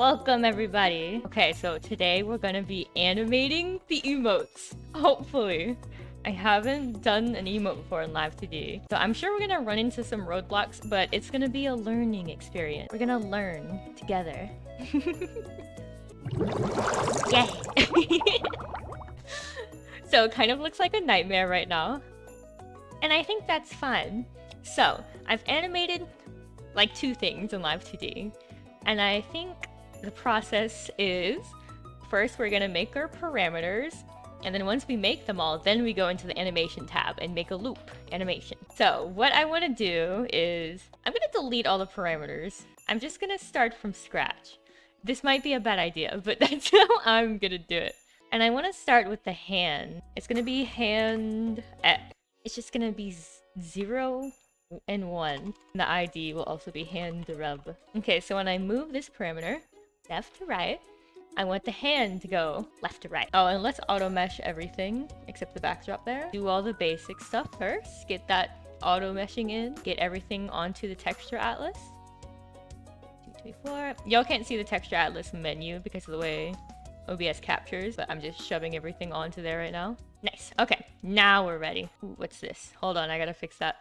Welcome everybody! Okay, so today we're gonna be animating the emotes. Hopefully. I haven't done an emote before in Live 2D. So I'm sure we're gonna run into some roadblocks, but it's gonna be a learning experience. We're gonna learn together. Yay! So it kind of looks like a nightmare right now. And I think that's fun. So, I've animated like 2 things in Live 2D. And I think the process is, first we're gonna make our parameters, and then once we make them all, then we go into the animation tab and make a loop animation. So what I want to do is, I'm gonna delete all the parameters. I'm just gonna start from scratch. This might be a bad idea, but that's how I'm gonna do it. And I want to start with the hand. It's gonna be hand X. It's just gonna be 0 and 1. The ID will also be hand rub. Okay, so when I move this parameter left to right, I want the hand to go left to right. Oh, and let's auto mesh everything except the backdrop there. Do all the basic stuff first. Get that auto meshing in. Get everything onto the texture atlas. 224. Y'all can't see the texture atlas menu because of the way OBS captures, but I'm just shoving everything onto there right now. Nice. Okay, now we're ready. Ooh, what's this? Hold on, I gotta fix that.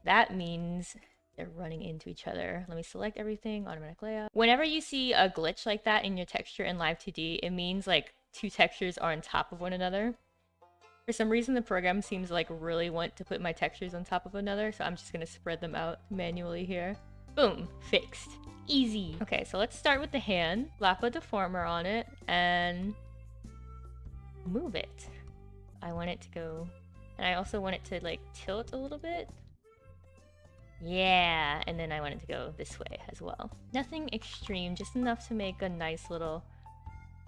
That means they're running into each other. Let me select everything, automatic layout. Whenever you see a glitch like that in your texture in Live 2D, it means like 2 textures are on top of one another. For some reason, the program seems like really want to put my textures on top of another, so I'm just gonna spread them out manually here. Boom, fixed. Easy. Okay, so let's start with the hand. Slap a deformer on it and move it. I want it to go, and I also want it to like tilt a little bit. Yeah, and then I want it to go this way as well. Nothing extreme, just enough to make a nice little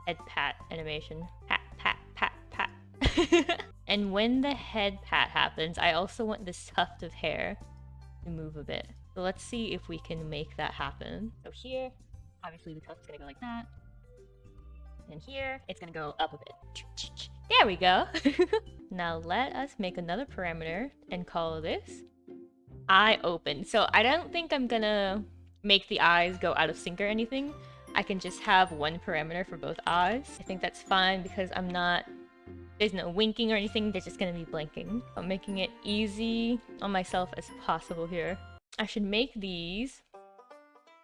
head pat animation. Pat, pat, pat, pat. And when the head pat happens, I also want this tuft of hair to move a bit. So let's see if we can make that happen. So here, obviously the tuft's gonna go like that. And here, it's gonna go up a bit. There we go! Now let us make another parameter and call this eye open. So I don't think I'm gonna make the eyes go out of sync or anything. I can just have one parameter for both eyes. I think that's fine because there's no winking or anything, they're just gonna be blinking. I'm making it easy on myself as possible here. I should make these.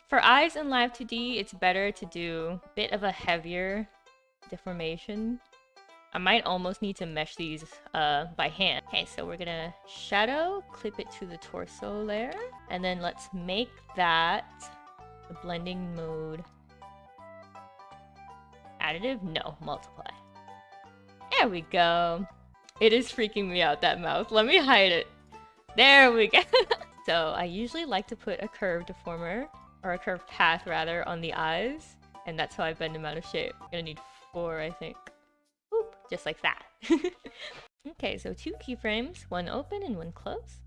For eyes in Live 2D, it's better to do a bit of a heavier deformation. I might almost need to mesh these by hand. Okay, so we're gonna shadow, clip it to the torso layer, and then let's make that the blending mode. Additive? No, multiply. There we go. It is freaking me out, that mouth. Let me hide it. There we go. So I usually like to put a curved deformer, or a curved path rather, on the eyes, and that's how I bend them out of shape. I'm gonna need 4, I think. Boop, just like that. Okay, so 2 keyframes, 1 open and 1 close.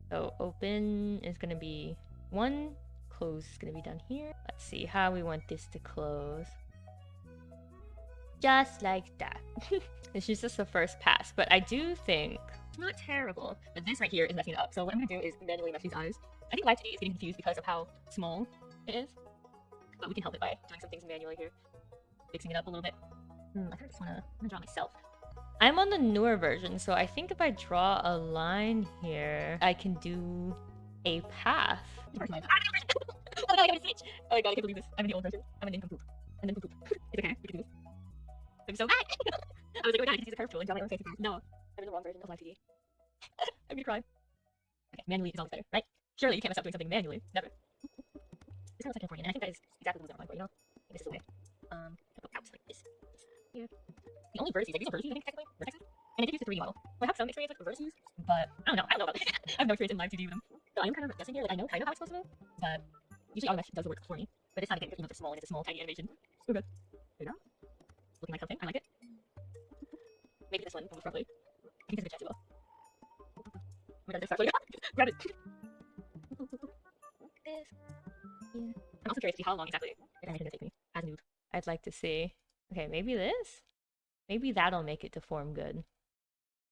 So open is gonna be 1, close is gonna be down here. Let's see how we want this to close. Just like that. This is just the first pass, but I do think it's not terrible. But this right here is messing it up. So what I'm gonna do is manually mesh these eyes. I think Live 2D is getting confused because of how small it is. But we can help it by doing some things manually here. Fixing it up a little bit. I kind of just wanna draw myself. I'm on the newer version, so I think if I draw a line here, I can do a path. Oh my god, I got a snitch! Oh my god, I can't believe this. I'm in the old version. I'm an incomplete. And then poop. It's okay, we can do this. I'm so bad! I was like, oh my god, I can use a curve tool and draw my own face. No, I'm in the wrong version of Live 2D. I'm gonna cry. Okay, manually is always better, right? Surely you can't mess up doing something manually. Never. This kind of looks like Californian, and I think that is exactly what I'm going for, you know? I think this is the way. I'll go out like this. Here. The only vertices, like these are vertices, I think, technically, vertexes. And I did use the 3D model. Well, I have some experience with vertices, but I don't know about it. I have no experience in Live 2D with them. So I'm kind of guessing here, like I know kind of how it's supposed to move, but usually auto mesh does the work for me. But it's not again, because it's small and it's a small, tiny animation. Oh good. There you go. Looking like something, I like it. Maybe this one moves properly. I think it's a good chance it will. Oh my god, there's actually grab it! This. Yeah. I'm also curious to see how long exactly the animation will take me as a noob. I'd like to see. Okay, maybe this? Maybe that'll make it deform good.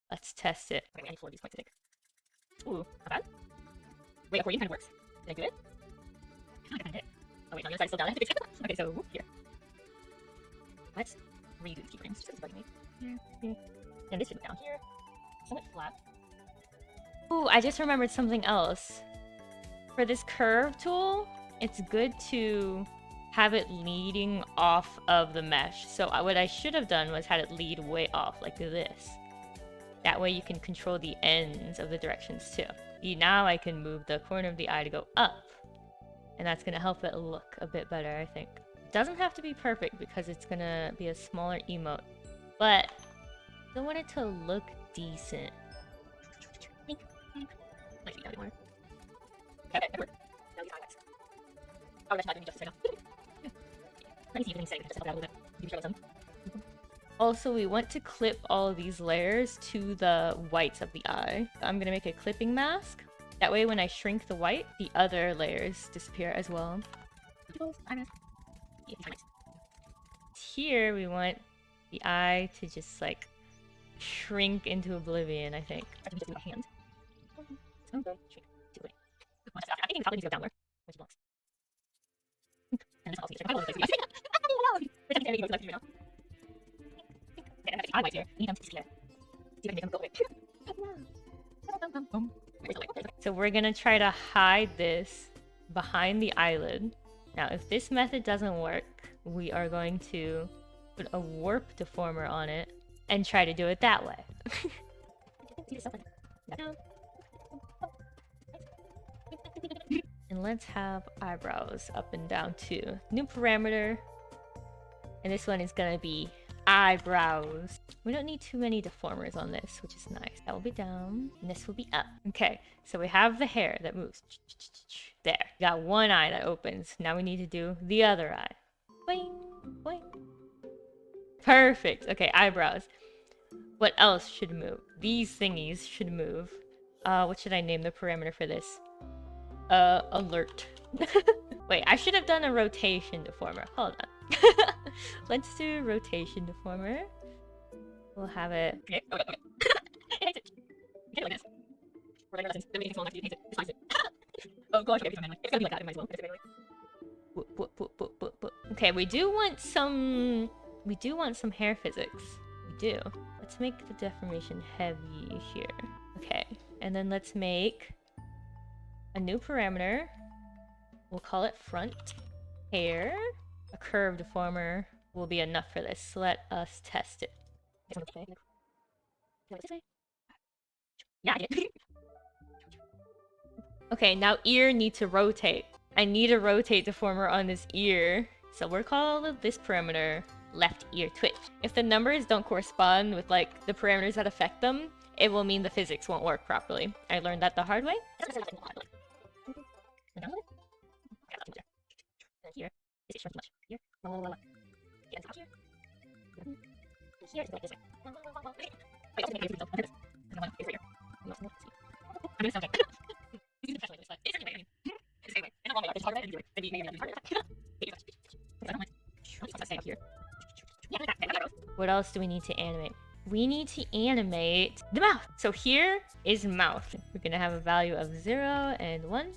Let's test it. Okay, I need 4 of these points, I think. Ooh, not bad. Wait, accordion kind of works. Did I do it? I feel like I did it. Oh wait, no, the other side is still down. Okay, so whoop, here. Let's redo the keyframes just 'cause it's bugging me. Here. And this should go down here. Somewhat flat. Ooh, I just remembered something else. For this curve tool, it's good to have it leading off of the mesh. So what I should have done was had it lead way off like this. That way you can control the ends of the directions too. Now I can move the corner of the eye to go up. And that's gonna help it look a bit better, I think. It doesn't have to be perfect because it's gonna be a smaller emote. But I still want it to look decent. Like you got it more. Okay, that worked. Now these highlights. Oh, that's not doing justice right now. Let me see if you can say just help out a little bit. You can show them. Also, we want to clip all of these layers to the whites of the eye. I'm gonna make a clipping mask. That way when I shrink the white, the other layers disappear as well. Here we want the eye to just like shrink into oblivion, I think. I think we just do a hand. So good. Shrink to the way. I think it probably needs to go downward. Which blocks. And this also needs to go downward. I have eye white here. I need them to disappear. See if I can make them go away. So we're gonna try to hide this behind the eyelid. Now, if this method doesn't work, we are going to put a warp deformer on it and try to do it that way. And let's have eyebrows up and down too. New parameter. And this one is gonna be eyebrows. We don't need too many deformers on this, which is nice. That will be down, and this will be up. Okay, so we have the hair that moves. There. We got one eye that opens. Now we need to do the other eye. Boing, boing. Perfect. Okay, eyebrows. What else should move? These thingies should move. What should I name the parameter for this? Alert. Wait, I should have done a rotation deformer. Hold on. Let's do rotation deformer. We'll have it. Okay, okay, okay. It hates it. Okay, like this. We're gonna listen. Then we can small enough to hate it. It slides it. Oh gosh, okay, it's gonna be like that. It might as well. Okay, we do want some hair physics. We do. Let's make the deformation heavy here. Okay, and then let's make a new parameter. We'll call it front hair. A curve deformer will be enough for this. So let us test it. Yeah, I did. Okay, now ear need to rotate. I need a rotate deformer on this ear. So we're calling this parameter left ear twitch. If the numbers don't correspond with like the parameters that affect them, it will mean the physics won't work properly. I learned that the hard way. Here. Is it shrunk too much? Here? Yeah, top here. Here is like this way. Wait, also make it yourself. I don't want to here. I'm gonna sound like this is professionally this, but it's anyway, I mean. It's anyway. And I'm long way up. It's hard right? Anyway. Maybe not hard. I don't mind. Let's stay up here. What else do we need to animate? We need to animate the mouth. So here is mouth. We're gonna have a value of 0 and 1.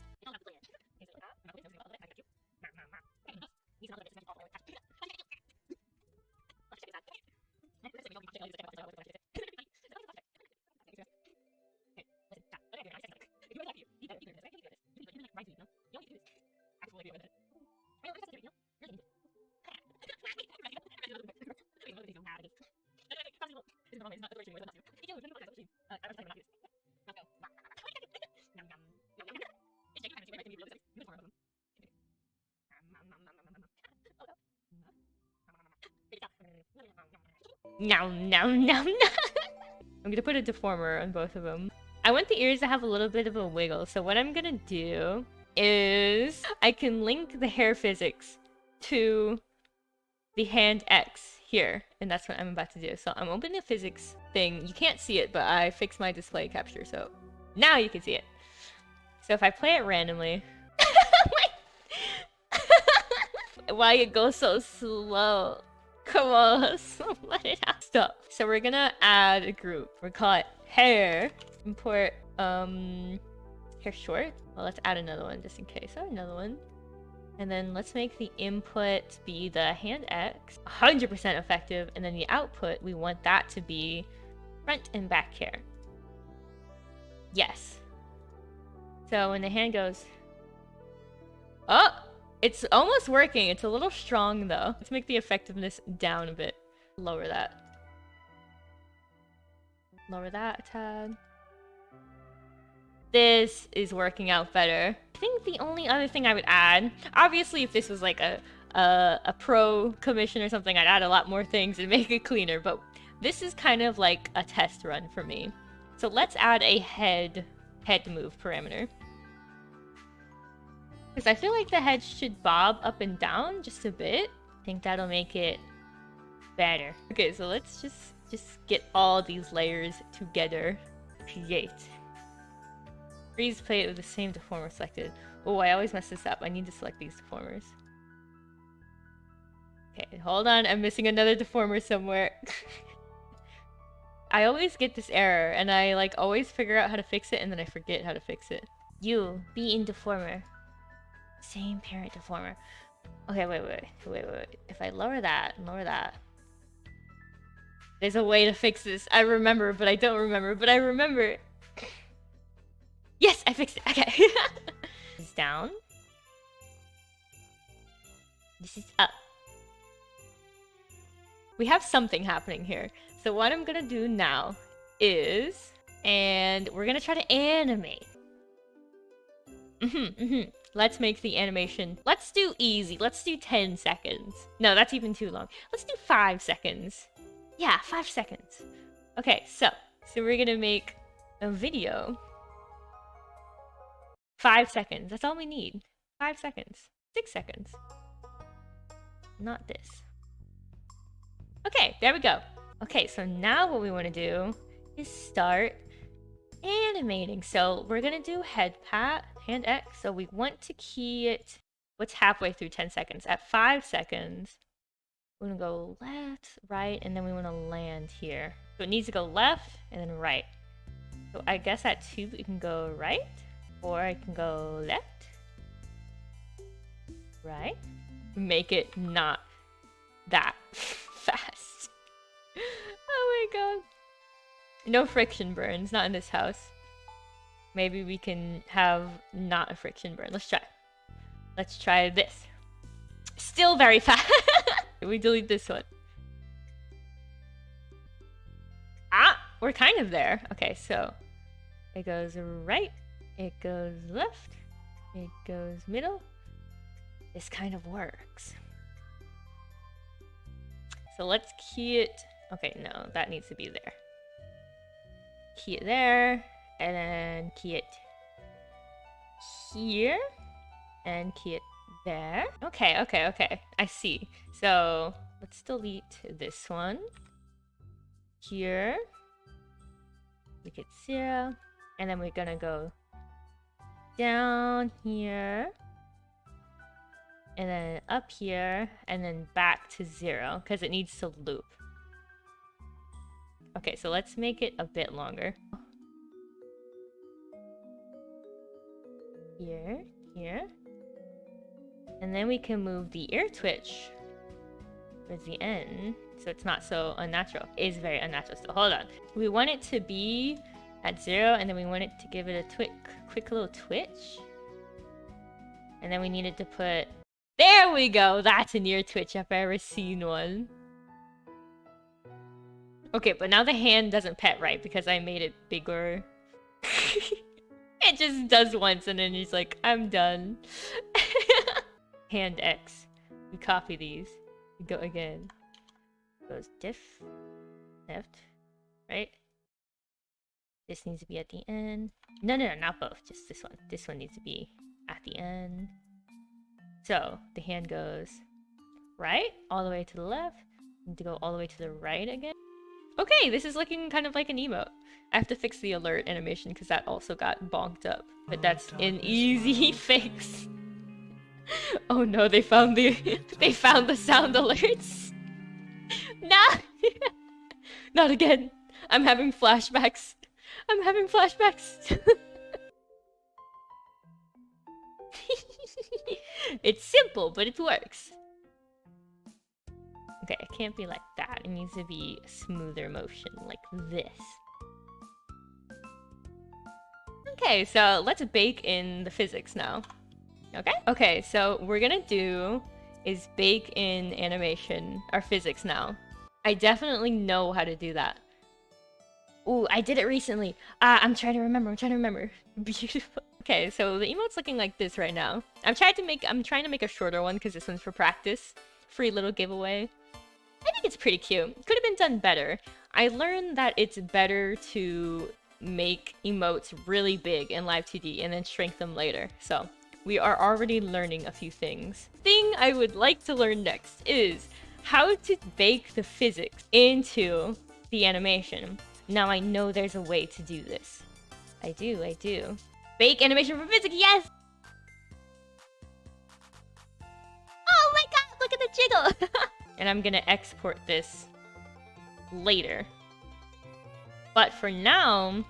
No. I'm gonna put a deformer on both of them. I want the ears to have a little bit of a wiggle, so what I'm gonna do is I can link the hair physics to the hand X here, and that's what I'm about to do. So I'm opening the physics thing. You can't see it, but I fixed my display capture, so now you can see it. So if I play it randomly... Why it goes so slow? Come on, let it out. Stop. So we're gonna add a group. We'll call it hair. Import hair short. Well, let's add another one just in case. Oh, another one. And then let's make the input be the hand X, 100% effective, and then the output, we want that to be front and back hair. Yes. So when the hand goes... Oh! It's almost working. It's a little strong though. Let's make the effectiveness down a bit. Lower that. Lower that a tad. This is working out better. I think the only other thing I would add, obviously if this was like a pro commission or something, I'd add a lot more things and make it cleaner, but this is kind of like a test run for me. So let's add a head move parameter. Because I feel like the head should bob up and down just a bit. I think that'll make it better. Okay, so let's just get all these layers together. Create. Freeze plate with the same deformer selected. Oh, I always mess this up. I need to select these deformers. Okay, hold on. I'm missing another deformer somewhere. I always get this error, and I like always figure out how to fix it, and then I forget how to fix it. You, be in deformer. Same parent deformer. Okay, wait. If I lower that and lower that. There's a way to fix this. I remember, but I don't remember, but I remember. Yes, I fixed it. Okay. This is down. This is up. We have something happening here. So what I'm gonna do now is, and we're gonna try to animate. Let's make the animation. Let's do easy. Let's do 10 seconds. No, that's even too long. Let's do 5 seconds. Yeah, 5 seconds. Okay, so we're gonna make a video. 5 seconds. That's all we need. 5 seconds. 6 seconds. Not this. Okay, there we go. Okay, so now what we want to do is start animating. So we're gonna do head pat, hand X. So we want to key it. What's halfway through 10 seconds? At 5 seconds, we're gonna go left, right, and then we want to land here. So it needs to go left and then right. So I guess at 2 we can go right, or I can go left, right. Make it not that fast. Oh my god. No friction burns, not in this house. Maybe we can have not a friction burn. Let's try. Let's try this. Still very fast. We delete this one. Ah, we're kind of there. Okay, so it goes right, it goes left, it goes middle. This kind of works. So let's key it. Okay, no, that needs to be there. Key it there, and then key it here, and key it there. Okay. I see. So let's delete this one. Here. Make it 0. And then we're gonna go down here. And then up here, and then back to 0, because it needs to loop. Okay, so let's make it a bit longer. Here. And then we can move the ear twitch towards the end, so it's not so unnatural. It is very unnatural still. Hold on. We want it to be at 0, and then we want it to give it a quick little twitch. And then we needed to put... There we go! That's an ear twitch if I've ever seen one. Okay, but now the hand doesn't pet right because I made it bigger. It just does once and then it's like, I'm done. Hand X. We copy these. We go again. Goes diff. Left. Right? This needs to be at the end. No, not both. Just this one. This one needs to be at the end. So, the hand goes right, all the way to the left. Need to go all the way to the right again. Okay, this is looking kind of like an emote. I have to fix the alert animation because that also got bonked up. But that's an easy fix. Oh no, they found the sound alerts. Nah! Not again. I'm having flashbacks. It's simple, but it works. Okay, it can't be like that. It needs to be smoother motion, like this. Okay, so let's bake in the physics now. Okay? Okay, so we're gonna do is bake in animation, our physics now. I definitely know how to do that. Ooh, I did it recently. I'm trying to remember. Beautiful. Okay, so the emote's looking like this right now. I'm trying to make a shorter one because this one's for practice. Free little giveaway. I think it's pretty cute. Could have been done better. I learned that it's better to make emotes really big in Live 2D and then shrink them later. So we are already learning a few things. Thing I would like to learn next is how to bake the physics into the animation. Now I know there's a way to do this. I do. Bake animation for physics, yes! Oh my god, look at the jiggle! And I'm gonna export this later. But for now,